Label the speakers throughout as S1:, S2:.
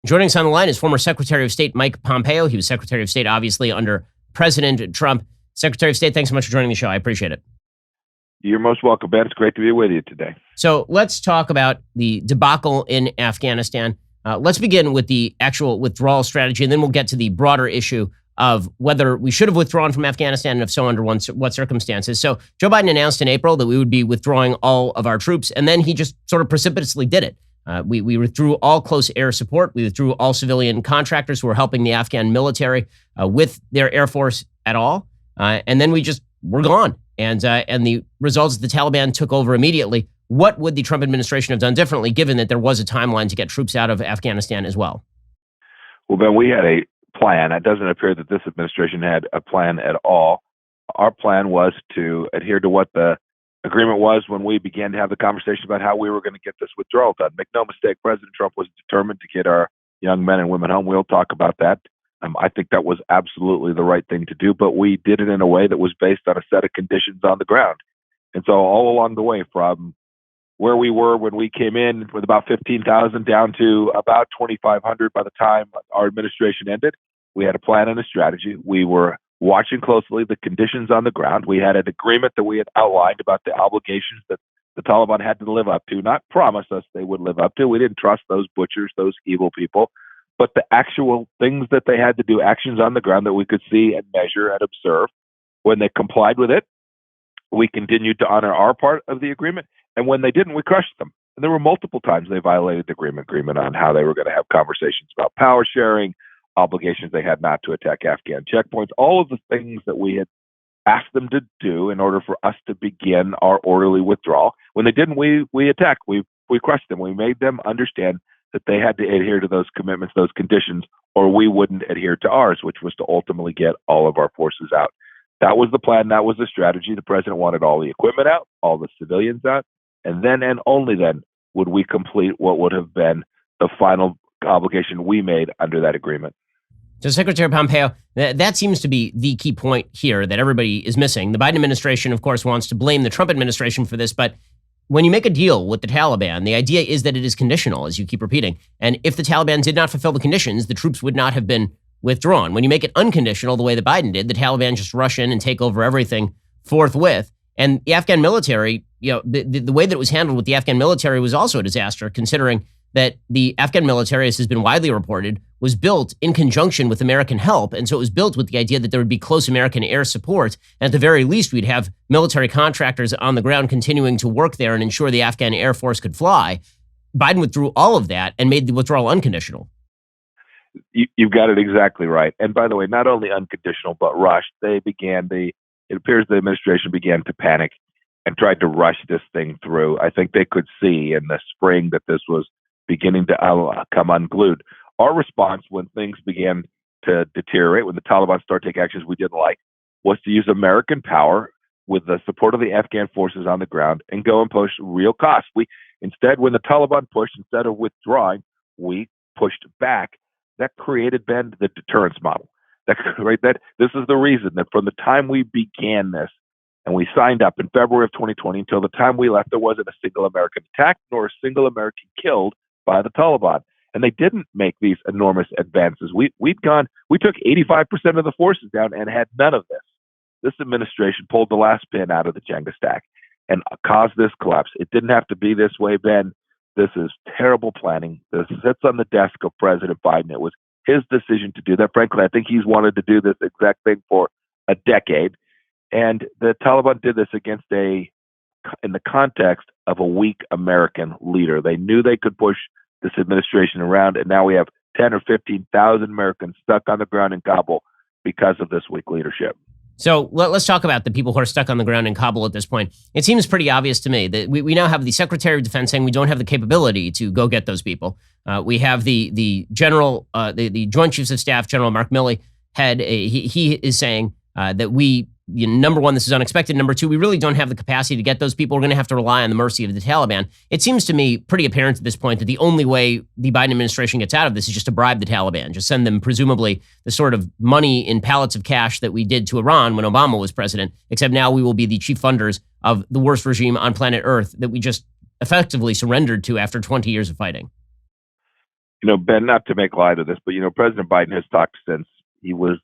S1: Joining us on the line is former Secretary of State Mike Pompeo. He was Secretary of State, obviously, under President Trump. Secretary of State, thanks so much for joining the show. I appreciate it.
S2: You're most welcome, Ben. It's great to be with you today.
S1: So let's talk about the debacle in Afghanistan. Let's begin with the actual withdrawal strategy, and then we'll get to the broader issue of whether we should have withdrawn from Afghanistan, and if so, under what circumstances. So Joe Biden announced in April that we would be withdrawing all of our troops, and then he just sort of precipitously did it. We withdrew all close air support. We withdrew all civilian contractors who were helping the Afghan military with their air force at all. And then we're gone. And the results, the Taliban took over immediately. What would the Trump administration have done differently, given that there was a timeline to get troops out of Afghanistan as well?
S2: Well, Ben, we had a plan. It doesn't appear that this administration had a plan at all. Our plan was to adhere to what the agreement was when we began to have the conversation about how we were going to get this withdrawal done. Make no mistake, President Trump was determined to get our young men and women home. We'll talk about that. I think that was absolutely the right thing to do, but we did it in a way that was based on a set of conditions on the ground. And so all along the way, from where we were when we came in with about 15,000 down to about 2,500 by the time our administration ended, we had a plan and a strategy. We were watching closely the conditions on the ground. We had an agreement that we had outlined about the obligations that the Taliban had to live up to, not promise us they would live up to. We didn't trust those butchers, those evil people, but the actual things that they had to do, actions on the ground that we could see and measure and observe. When they complied with it, we continued to honor our part of the agreement. And when they didn't, we crushed them. And there were multiple times they violated the agreement on how they were going to have conversations about power sharing, obligations they had not to attack Afghan checkpoints, all of the things that we had asked them to do in order for us to begin our orderly withdrawal. When they didn't, we attacked. We crushed them. We made them understand that they had to adhere to those commitments, those conditions, or we wouldn't adhere to ours, which was to ultimately get all of our forces out. That was the plan. That was the strategy. The president wanted all the equipment out, all the civilians out, and then and only then would we complete what would have been the final obligation we made under that agreement.
S1: So Secretary Pompeo, that seems to be the key point here that everybody is missing. The Biden administration, of course, wants to blame the Trump administration for this, but when you make a deal with the Taliban, the idea is that it is conditional, as you keep repeating. And if the Taliban did not fulfill the conditions, the troops would not have been withdrawn. When you make it unconditional, the way that Biden did, the Taliban just rush in and take over everything forthwith. And the Afghan military, the way that it was handled with the Afghan military was also a disaster, considering that the Afghan military, as has been widely reported, was built in conjunction with American help. And so it was built with the idea that there would be close American air support. And at the very least, we'd have military contractors on the ground continuing to work there and ensure the Afghan Air Force could fly. Biden withdrew all of that and made the withdrawal unconditional.
S2: You've got it exactly right. And by the way, not only unconditional, but rushed. It appears the administration began to panic and tried to rush this thing through. I think they could see in the spring that this was beginning to come unglued. Our response when things began to deteriorate, when the Taliban started taking actions we didn't like, was to use American power with the support of the Afghan forces on the ground and go and push real costs. Instead, when the Taliban pushed, instead of withdrawing, we pushed back. That created, Ben, the deterrence model. This is the reason that from the time we began this and we signed up in February of 2020 until the time we left, there wasn't a single American attacked nor a single American killed by the Taliban. And they didn't make these enormous advances. We took 85% of the forces down and had none of this. This administration pulled the last pin out of the Jenga stack and caused this collapse. It didn't have to be this way, Ben. This is terrible planning. This sits on the desk of President Biden. It was his decision to do that. Frankly, I think he's wanted to do this exact thing for a decade. And the Taliban did this in the context of a weak American leader. They knew they could push this administration around, and now we have 10 or 15,000 Americans stuck on the ground in Kabul because of this weak leadership.
S1: So let's talk about the people who are stuck on the ground in Kabul at this point. It seems pretty obvious to me that we now have the Secretary of Defense saying we don't have the capability to go get those people. We have the general, the Joint Chiefs of Staff, General Mark Milley, he is saying that number one, this is unexpected. Number two, we really don't have the capacity to get those people. We're going to have to rely on the mercy of the Taliban. It seems to me pretty apparent at this point that the only way the Biden administration gets out of this is just to bribe the Taliban, just send them presumably the sort of money in pallets of cash that we did to Iran when Obama was president, except now we will be the chief funders of the worst regime on planet Earth that we just effectively surrendered to after 20 years of fighting.
S2: Ben, not to make light of this, but President Biden has talked since he was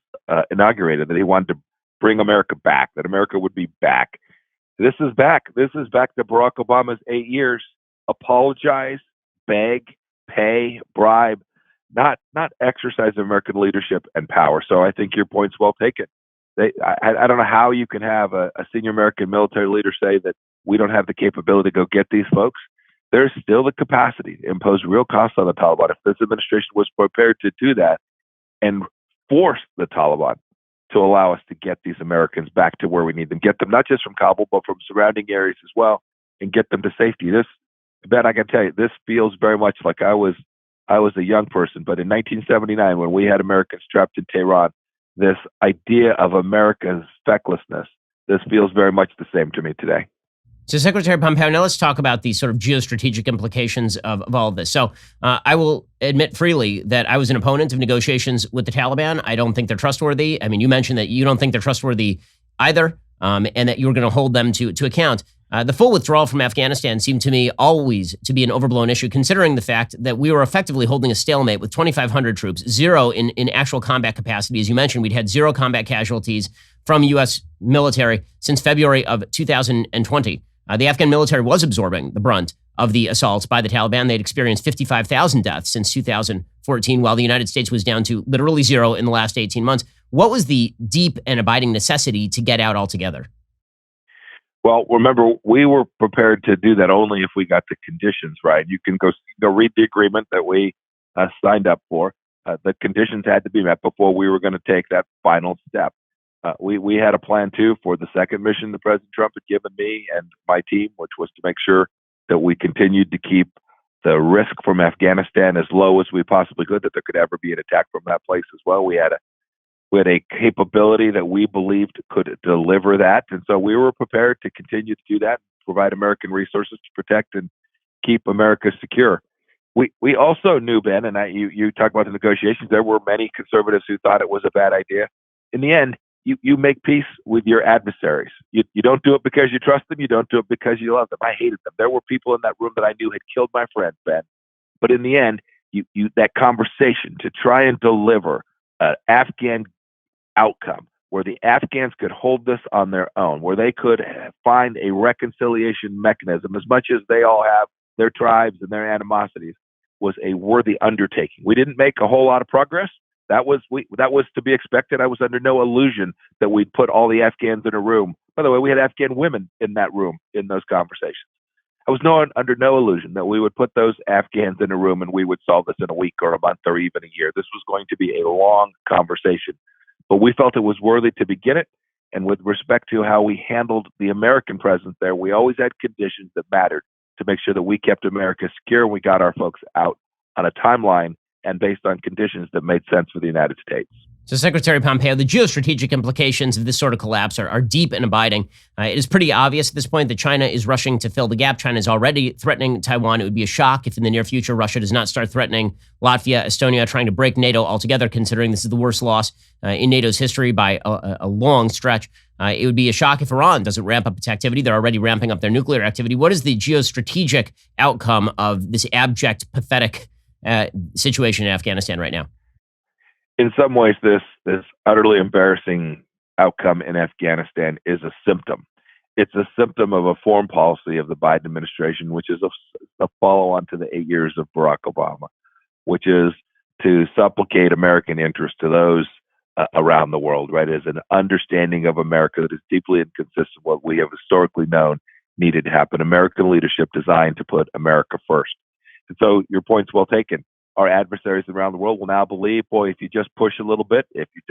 S2: inaugurated that he wanted to bring America back, that America would be back. This is back. This is back to Barack Obama's 8 years. Apologize, beg, pay, bribe, not exercise American leadership and power. So I think your point's well taken. I don't know how you can have a senior American military leader say that we don't have the capability to go get these folks. There's still the capacity to impose real costs on the Taliban. If this administration was prepared to do that and force the Taliban to allow us to get these Americans back to where we need them, get them not just from Kabul, but from surrounding areas as well, and get them to safety. Ben, I can tell you, this feels very much like I was a young person, but in 1979, when we had Americans trapped in Tehran, this idea of America's fecklessness, this feels very much the same to me today.
S1: So, Secretary Pompeo, now let's talk about the sort of geostrategic implications of all of this. So, I will admit freely that I was an opponent of negotiations with the Taliban. I don't think they're trustworthy. I mean, you mentioned that you don't think they're trustworthy either, and that you were going to hold them to account. The full withdrawal from Afghanistan seemed to me always to be an overblown issue, considering the fact that we were effectively holding a stalemate with 2,500 troops, zero in actual combat capacity. As you mentioned, we'd had zero combat casualties from U.S. military since February of 2020. The Afghan military was absorbing the brunt of the assaults by the Taliban. They'd experienced 55,000 deaths since 2014, while the United States was down to literally zero in the last 18 months. What was the deep and abiding necessity to get out altogether?
S2: Well, remember, we were prepared to do that only if we got the conditions right. You can go read the agreement that we signed up for. The conditions had to be met before we were going to take that final step. We had a plan, too, for the second mission that President Trump had given me and my team, which was to make sure that we continued to keep the risk from Afghanistan as low as we possibly could, that there could ever be an attack from that place as well. We had a capability that we believed could deliver that. And so we were prepared to continue to do that, provide American resources to protect and keep America secure. We also knew, Ben, and you talk about the negotiations, there were many conservatives who thought it was a bad idea. In the end, you make peace with your adversaries. You don't do it because you trust them. You don't do it because you love them. I hated them. There were people in that room that I knew had killed my friend, Ben. But in the end, that conversation to try and deliver an Afghan outcome where the Afghans could hold this on their own, where they could find a reconciliation mechanism, as much as they all have their tribes and their animosities, was a worthy undertaking. We didn't make a whole lot of progress. That was to be expected. I was under no illusion that we'd put all the Afghans in a room. By the way, we had Afghan women in that room in those conversations. I was under no illusion that we would put those Afghans in a room and we would solve this in a week or a month or even a year. This was going to be a long conversation. But we felt it was worthy to begin it. And with respect to how we handled the American presence there, we always had conditions that mattered to make sure that we kept America secure and we got our folks out on a timeline and based on conditions that made sense for the United States.
S1: So, Secretary Pompeo, the geostrategic implications of this sort of collapse are deep and abiding. It is pretty obvious at this point that China is rushing to fill the gap. China is already threatening Taiwan. It would be a shock if in the near future Russia does not start threatening Latvia, Estonia, trying to break NATO altogether, considering this is the worst loss in NATO's history by a long stretch. It would be a shock if Iran doesn't ramp up its activity. They're already ramping up their nuclear activity. What is the geostrategic outcome of this abject, pathetic situation in Afghanistan right now?
S2: In some ways, this utterly embarrassing outcome in Afghanistan is a symptom. It's a symptom of a foreign policy of the Biden administration, which is a follow-on to the 8 years of Barack Obama, which is to supplicate American interests to those around the world, right? As an understanding of America that is deeply inconsistent with what we have historically known needed to happen. American leadership designed to put America first. And so your point's well taken. Our adversaries around the world will now believe, boy, if you just push a little bit, if you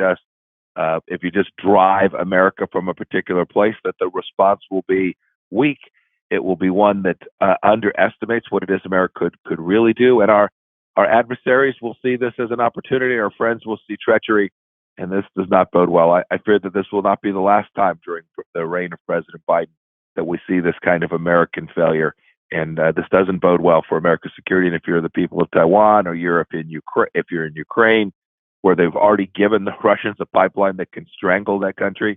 S2: just drive America from a particular place, that the response will be weak. It will be one that underestimates what it is America could really do. And our adversaries will see this as an opportunity. Our friends will see treachery, and this does not bode well. I fear that this will not be the last time during the reign of President Biden that we see this kind of American failure. And this doesn't bode well for America's security. And if you're the people of Taiwan or Europe in Ukraine, if you're in Ukraine, where they've already given the Russians a pipeline that can strangle that country,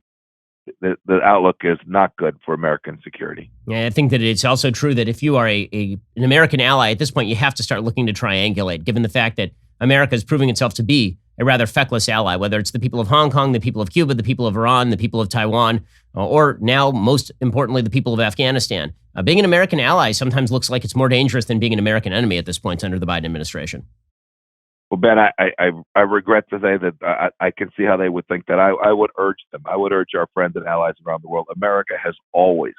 S2: the outlook is not good for American security.
S1: Yeah, I think that it's also true that if you are an American ally at this point, you have to start looking to triangulate, given the fact that America is proving itself to be a rather feckless ally, whether it's the people of Hong Kong, the people of Cuba, the people of Iran, the people of Taiwan, or now, most importantly, the people of Afghanistan. Being an American ally sometimes looks like it's more dangerous than being an American enemy at this point under the Biden administration.
S2: Well, Ben, I regret to say that I can see how they would think that. I would urge them. I would urge our friends and allies around the world. America has always,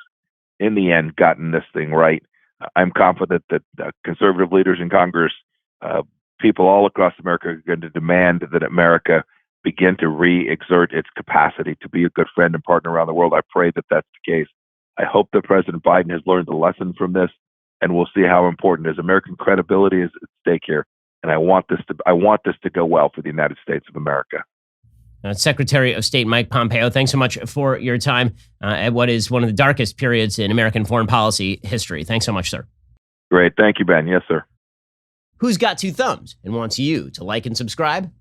S2: in the end, gotten this thing right. I'm confident that conservative leaders in Congress, people all across America, are going to demand that America begin to re-exert its capacity to be a good friend and partner around the world. I pray that that's the case. I hope that President Biden has learned the lesson from this, and we'll see how important it is. American credibility is at stake here. And I want this to go well for the United States of America.
S1: Secretary of State Mike Pompeo, thanks so much for your time at what is one of the darkest periods in American foreign policy history. Thanks so much, sir.
S2: Great. Thank you, Ben. Yes, sir.
S1: Who's got two thumbs and wants you to like and subscribe?